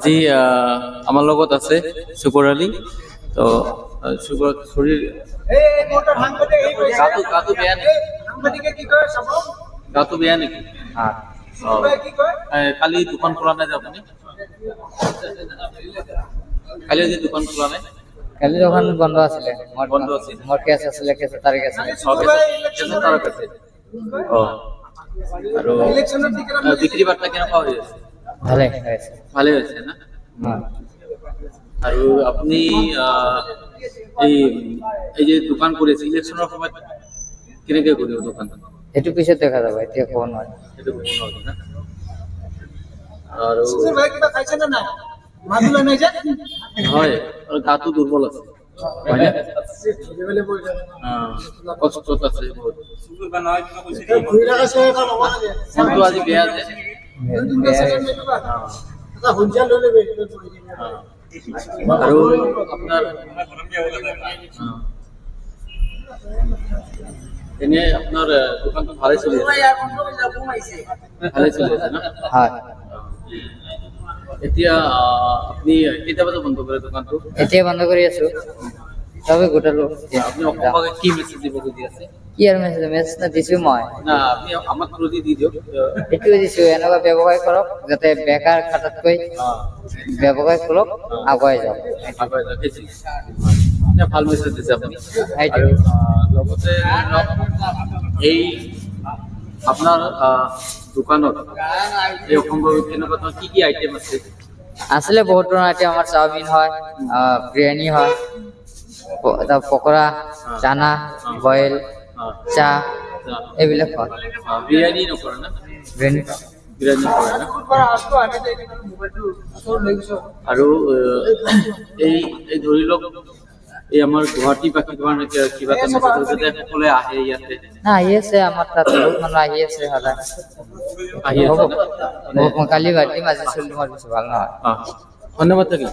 আজি আমার লগত আছে শুকুর আলী। তো শুকুর শরীর গাটো বেয়া নেকি? গাটো বেয়া নেকি? কালি দোকান খোলা নাই যে আপুনি? কালি আজি দোকান খোলা নাই? কালি দোকান বন্ধ আছিলে। বন্ধ আছিল। মোৰ কেছ আছিলে, কেছৰ তাৰিখ আছিলে। কেছৰ তাৰিখ আছিল। আৰু বিক্ৰী বাৰ্তা কেনেকুৱা হৈ আছে? ভালে হৈছে। ভালে হৈছে না? আৰু আপুনি এই যে দোকান কৰিছে ইলেকশ্যনৰ সময়ত কেনেকে কৰিব দোকান? সেইটো পিছত দেখা যাব, এতিয়া ক'ব নোৱাৰি। সেইটো ক'ব নোৱাৰি না? আৰু হয়, আৰু গাটো দুৰ্বল আছে। কষ্টত আছে বহুত। মনটো আজি বেয়া যে। আৰু আপোনাৰ এনে আপোনাৰ দোকানটো ভালে চলি আছে? ভালে চলি আছে না? হয়। এতিয়া আপনি কেইটা বজাত বন্ধ কৰে দোকানটো? এতিয়া বন্ধ কৰি আছো, চবে গোটালো। আপনি অসমকে কি মেছেজ দিব খুজি আছে? কি আৰু মেছেজ দিছো মই না, আপনি আমাক খুলি দি দিয়ক। এইটোৱে দিছো, এনেকুৱা ব্যৱসায় কৰক যাতে বেকাৰ খাটাতকৈ ব্যৱসায় কৰক, আগুৱাই যাওক। ভাল মেছেজ দিছে আপুনি। আৰু লগতে এই আপোনাৰ দোকানত এই অসম্ভৱ কেনেকুৱা কি কি আইটেম আছে? আছিলে বহুত ধৰণৰ আইটেম। আমাৰ চাওমিন হয়, বিৰিয়ানী হয়, পকৰা, চানা, বইল, চাহ, এইবিলাক হয়। বিৰিয়ানী নকৰে না? বিৰিয়ানী কৰে না? আৰু এই ধৰি লওক এই আমাৰ গুৱাহাটী বাকী কাৰণে কিবা এটা মেছেজ যাতে সকলোৱে আহে ইয়াতে। না, আহি আছে আমাৰ তাত বহুত মানুহ আহি আছে সদায়। আহি আছে কালি বাটি মাজি চলি ভাল নহয়। ধন্যবাদ থাকিল।